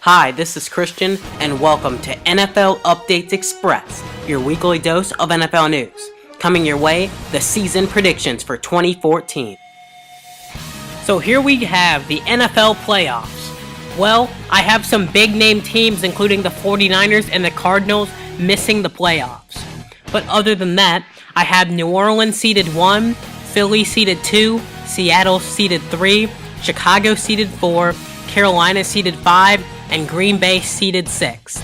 Hi, this is Christian, and welcome to NFL Updates Express, your weekly dose of NFL news. Coming your way, the season predictions for 2014. So here we have the NFL playoffs. Well, I have some big-name teams, including the 49ers and the Cardinals, missing the playoffs. But other than that, I have New Orleans seeded 1, Philly seeded 2, Seattle seeded 3, Chicago seeded 4, Carolina seeded 5, and Green Bay seeded 6.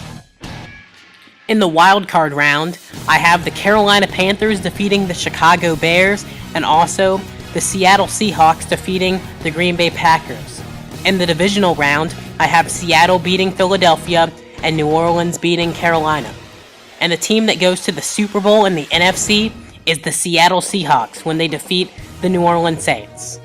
In the wild card round, I have the Carolina Panthers defeating the Chicago Bears, and also the Seattle Seahawks defeating the Green Bay Packers. In the divisional round, I have Seattle beating Philadelphia and New Orleans beating Carolina. And the team that goes to the Super Bowl in the NFC is the Seattle Seahawks when they defeat the New Orleans Saints.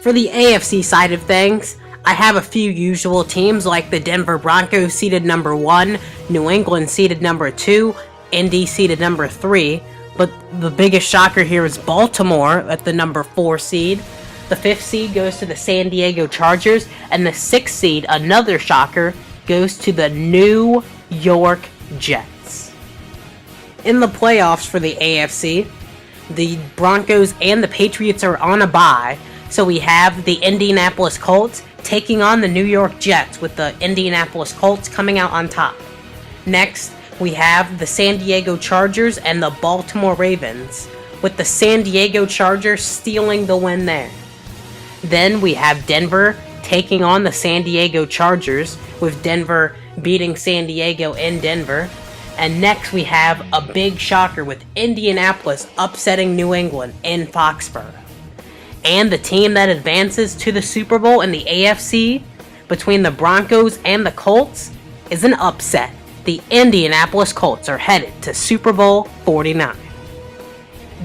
For the AFC side of things, I have a few usual teams like the Denver Broncos seeded number 1, New England seeded number 2, Indy seeded number 3, but the biggest shocker here is Baltimore at the number 4 seed. The 5th seed goes to the San Diego Chargers, and the 6th seed, another shocker, goes to the New York Jets. In the playoffs for the AFC, the Broncos and the Patriots are on a bye, so we have the Indianapolis Colts taking on the New York Jets, with the Indianapolis Colts coming out on top. Next, we have the San Diego Chargers and the Baltimore Ravens, with the San Diego Chargers stealing the win there. Then we have Denver taking on the San Diego Chargers, with Denver beating San Diego in Denver. And next we have a big shocker with Indianapolis upsetting New England in Foxborough. And the team that advances to the Super Bowl in the AFC between the Broncos and the Colts is an upset. The Indianapolis Colts are headed to Super Bowl 49.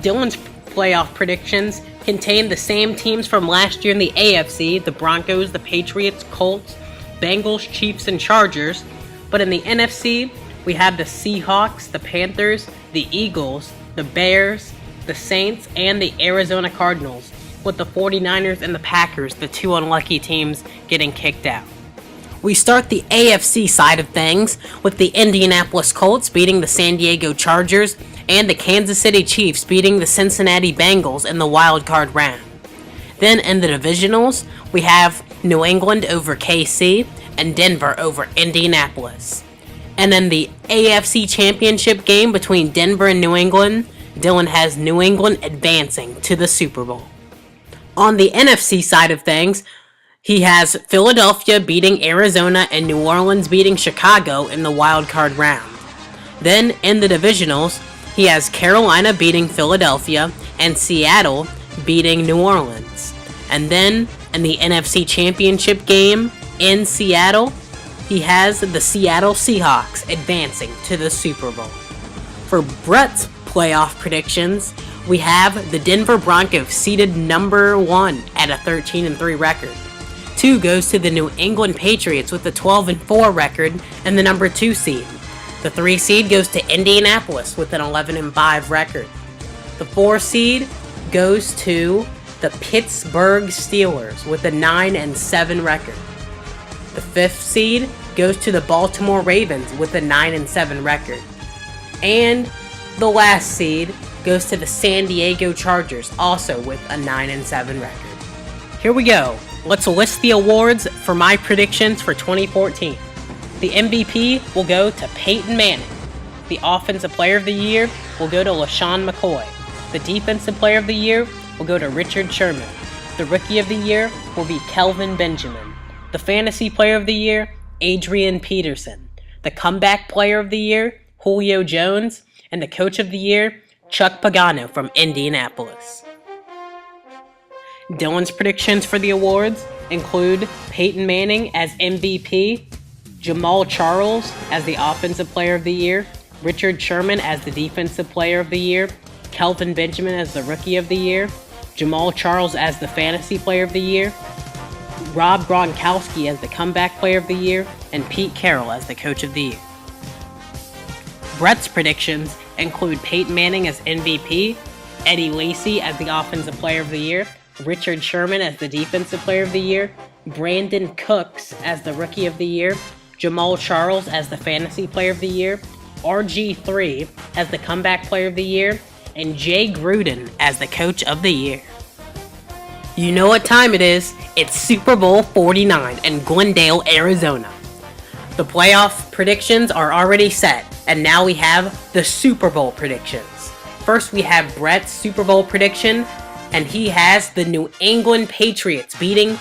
Dylan's playoff predictions contain the same teams from last year in the AFC, the Broncos, the Patriots, Colts, Bengals, Chiefs, and Chargers. But in the NFC, we have the Seahawks, the Panthers, the Eagles, the Bears, the Saints, and the Arizona Cardinals, with the 49ers and the Packers, the two unlucky teams, getting kicked out. We start the AFC side of things with the Indianapolis Colts beating the San Diego Chargers and the Kansas City Chiefs beating the Cincinnati Bengals in the wild card round. Then in the divisionals, we have New England over KC and Denver over Indianapolis. And then the AFC Championship game between Denver and New England, Dylan has New England advancing to the Super Bowl. On the NFC side of things, he has Philadelphia beating Arizona and New Orleans beating Chicago in the wild card round. Then in the divisionals, he has Carolina beating Philadelphia and Seattle beating New Orleans. And then in the NFC Championship game in Seattle, he has the Seattle Seahawks advancing to the Super Bowl. For Brett's playoff predictions, we have the Denver Broncos seeded number 1 at a 13-3 record. 2 goes to the New England Patriots with a 12-4 record and the number 2 seed. The 3 seed goes to Indianapolis with an 11-5 record. The 4 seed goes to the Pittsburgh Steelers with a 9-7 record. The 5th seed goes to the Baltimore Ravens with a 9-7 record. And the last seed goes to the San Diego Chargers, also with a 9-7 record. Here we go. Let's list the awards for my predictions for 2014. The MVP will go to Peyton Manning. The Offensive Player of the Year will go to LaShawn McCoy. The Defensive Player of the Year will go to Richard Sherman. The Rookie of the Year will be Kelvin Benjamin. The Fantasy Player of the Year, Adrian Peterson. The Comeback Player of the Year, Julio Jones. And the Coach of the Year, Chuck Pagano from Indianapolis. Dylan's predictions for the awards include Peyton Manning as MVP, Jamal Charles as the Offensive Player of the Year, Richard Sherman as the Defensive Player of the Year, Kelvin Benjamin as the Rookie of the Year, Jamal Charles as the Fantasy Player of the Year, Rob Gronkowski as the Comeback Player of the Year, and Pete Carroll as the Coach of the Year. Brett's predictions include Peyton Manning as MVP, Eddie Lacy as the Offensive Player of the Year, Richard Sherman as the Defensive Player of the Year, Brandon Cooks as the Rookie of the Year, Jamal Charles as the Fantasy Player of the Year, RG3 as the Comeback Player of the Year, and Jay Gruden as the Coach of the Year. You know what time it is. It's Super Bowl 49 in Glendale, Arizona. The playoff predictions are already set, and now we have the Super Bowl predictions. First, we have Brett's Super Bowl prediction, and he has the New England Patriots beating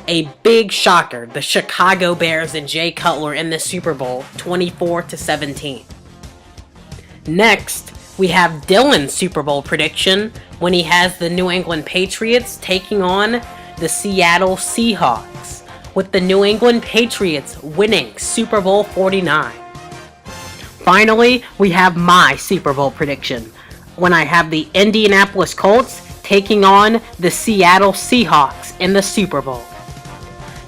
a big shocker, the Chicago Bears and Jay Cutler in the Super Bowl, 24-17. Next, we have Dylan's Super Bowl prediction when he has the New England Patriots taking on the Seattle Seahawks, with the New England Patriots winning Super Bowl 49. Finally, we have my Super Bowl prediction when I have the Indianapolis Colts taking on the Seattle Seahawks in the Super Bowl.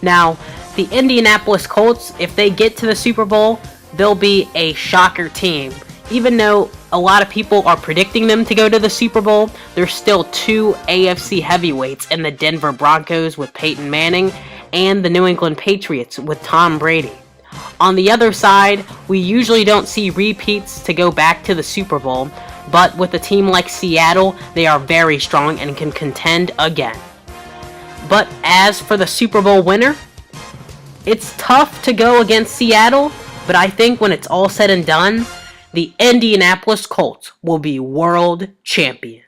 Now, the Indianapolis Colts, if they get to the Super Bowl, they'll be a shocker team. Even though a lot of people are predicting them to go to the Super Bowl, there's still two AFC heavyweights in the Denver Broncos with Peyton Manning and the New England Patriots with Tom Brady. On the other side, we usually don't see repeats to go back to the Super Bowl, but with a team like Seattle, they are very strong and can contend again. But as for the Super Bowl winner, it's tough to go against Seattle, but I think when it's all said and done, the Indianapolis Colts will be world champions.